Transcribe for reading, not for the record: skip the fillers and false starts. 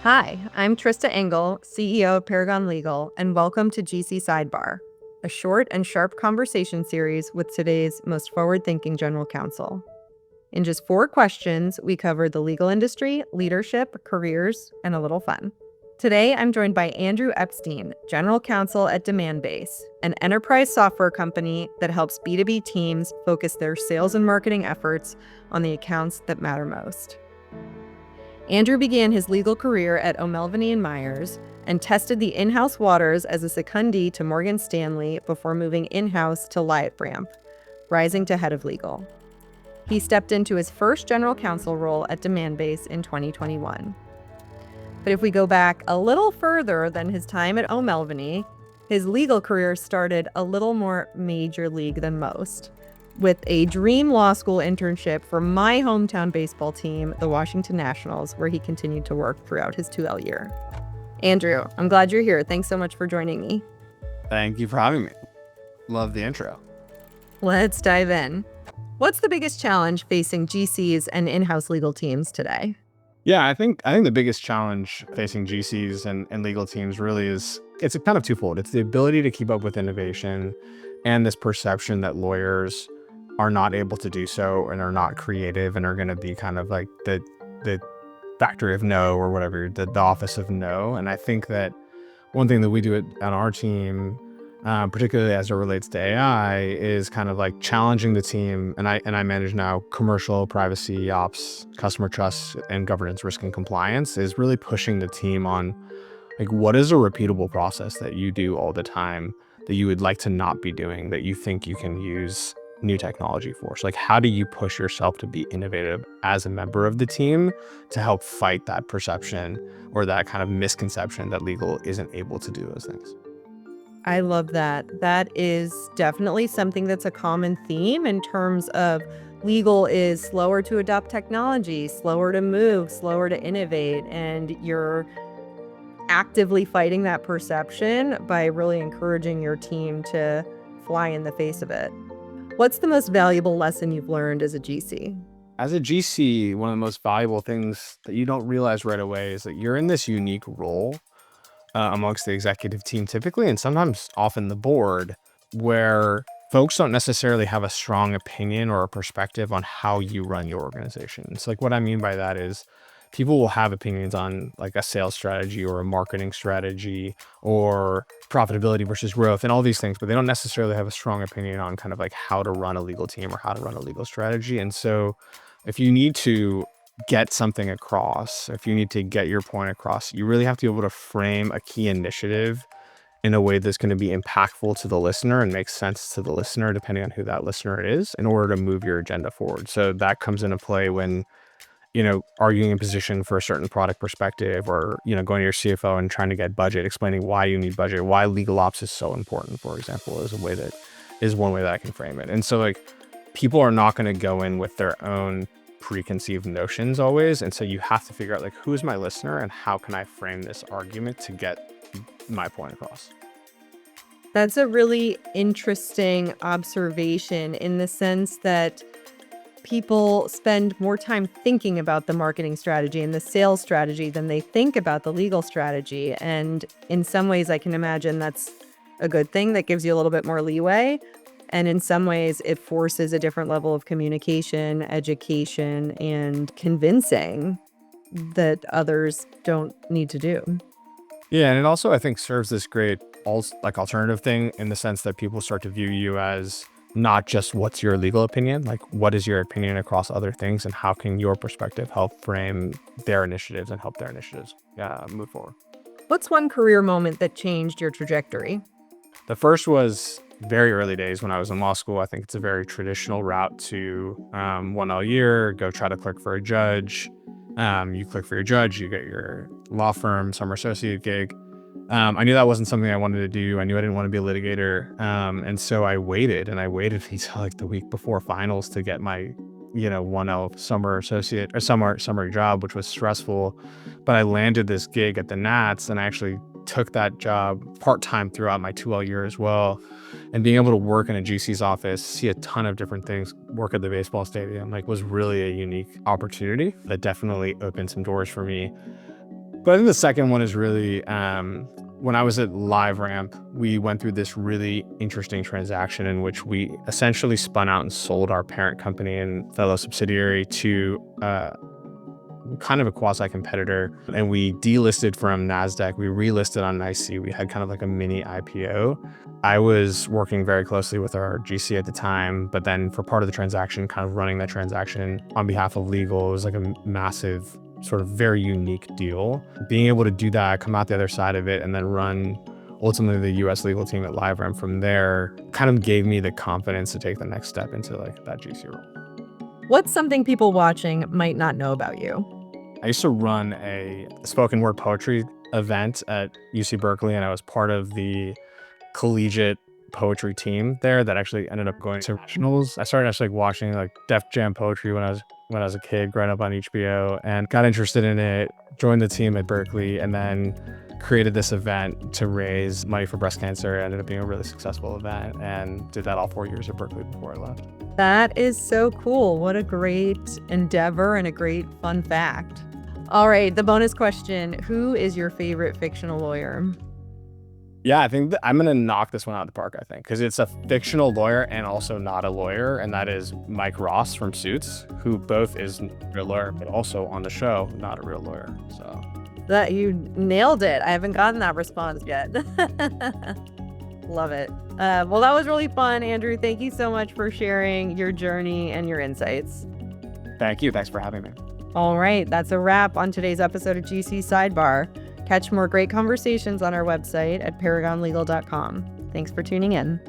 Hi, I'm Trista Engel, CEO of Paragon Legal, and welcome to GC Sidebar, a short and sharp conversation series with today's most forward-thinking general counsel. In just 4 questions, we cover the legal industry, leadership, careers, and a little fun. Today, I'm joined by Andrew Epstein, general counsel at Demandbase, an enterprise software company that helps B2B teams focus their sales and marketing efforts on the accounts that matter most. Andrew began his legal career at O'Melveny & Myers and tested the in-house waters as a secondee to Morgan Stanley before moving in-house to LiveRamp, rising to head of legal. He stepped into his first general counsel role at Demandbase in 2021. But if we go back a little further than his time at O'Melveny, his legal career started a little more major league than most, with a dream law school internship for my hometown baseball team, the Washington Nationals, where he continued to work throughout his 2L year. Andrew, I'm glad you're here. Thanks so much for joining me. Thank you for having me. Love the intro. Let's dive in. What's the biggest challenge facing GCs and in-house legal teams today? Yeah, I think the biggest challenge facing GCs and legal teams really is, it's a kind of twofold. It's the ability to keep up with innovation and this perception that lawyers are not able to do so and are not creative and are going to be kind of like the factory of no, or whatever, the office of no. And I think that one thing that we do on our team, particularly as it relates to AI, is kind of like challenging the team. And I manage now commercial, privacy, ops, customer trust, and governance, risk, and compliance, is really pushing the team on like, what is a repeatable process that you do all the time that you would like to not be doing, that you think you can use new technology for? So like, how do you push yourself to be innovative as a member of the team to help fight that perception or that kind of misconception that legal isn't able to do those things? I love that. That is definitely something that's a common theme in terms of legal is slower to adopt technology, slower to move, slower to innovate, and you're actively fighting that perception by really encouraging your team to fly in the face of it. What's the most valuable lesson you've learned as a GC? As a GC, one of the most valuable things that you don't realize right away is that you're in this unique role amongst the executive team typically, and sometimes often the board, where folks don't necessarily have a strong opinion or a perspective on how you run your organization. So like, what I mean by that is people will have opinions on like a sales strategy or a marketing strategy or profitability versus growth and all these things, but they don't necessarily have a strong opinion on kind of like how to run a legal team or how to run a legal strategy. And so if you need to get something across, if you need to get your point across, you really have to be able to frame a key initiative in a way that's going to be impactful to the listener and makes sense to the listener, depending on who that listener is, in order to move your agenda forward. So that comes into play when, arguing a position for a certain product perspective, or, going to your CFO and trying to get budget, explaining why you need budget, why legal ops is so important, for example, is one way that I can frame it. And so like, people are not going to go in with their own preconceived notions always. And so you have to figure out like, who's my listener and how can I frame this argument to get my point across? That's a really interesting observation in the sense that people spend more time thinking about the marketing strategy and the sales strategy than they think about the legal strategy. And in some ways, I can imagine that's a good thing that gives you a little bit more leeway. And in some ways, it forces a different level of communication, education, and convincing that others don't need to do. Yeah, and it also, I think, serves this great alternative thing in the sense that people start to view you as not just what's your legal opinion, like what is your opinion across other things, and how can your perspective help frame their initiatives and help their initiatives move forward. What's one career moment that changed your trajectory? The first was very early days when I was in law school. I think it's a very traditional route to 1L year, go try to clerk for a judge. You clerk for your judge, you get your law firm summer associate gig. I knew that wasn't something I wanted to do. I knew I didn't want to be a litigator. And so I waited until like the week before finals to get my 1L summer associate or summer job, which was stressful. But I landed this gig at the Nats, and I actually took that job part-time throughout my 2L year as well. And being able to work in a GC's office, see a ton of different things, work at the baseball stadium, was really a unique opportunity that definitely opened some doors for me. But I think the second one is really when I was at LiveRamp, we went through this really interesting transaction in which we essentially spun out and sold our parent company and fellow subsidiary to kind of a quasi-competitor, and we delisted from NASDAQ. We relisted on NYSE. We had kind of like a mini IPO. I was working very closely with our GC at the time, but then for part of the transaction, kind of running that transaction on behalf of legal, it was like a massive, sort of very unique deal. Being able to do that, come out the other side of it, and then run ultimately the US legal team at LiveRamp from there kind of gave me the confidence to take the next step into like that GC role. What's something people watching might not know about you? I used to run a spoken word poetry event at UC Berkeley, and I was part of the collegiate poetry team there that actually ended up going to nationals. I started actually watching like Def Jam poetry when I was a kid growing up on HBO, and got interested in it, joined the team at Berkeley, and then created this event to raise money for breast cancer. It ended up being a really successful event, and did that all 4 years at Berkeley before I left. That is so cool. What a great endeavor and a great fun fact. All right, the bonus question. Who is your favorite fictional lawyer? Yeah, I think I'm going to knock this one out of the park, I think, because it's a fictional lawyer and also not a lawyer, and that is Mike Ross from Suits, who both is a real lawyer, but also on the show, not a real lawyer. So That you nailed it. I haven't gotten that response yet. Love it. Well, that was really fun, Andrew. Thank you so much for sharing your journey and your insights. thank you. Thanks for having me. All right, that's a wrap on today's episode of GC Sidebar. Catch more great conversations on our website at paragonlegal.com. Thanks for tuning in.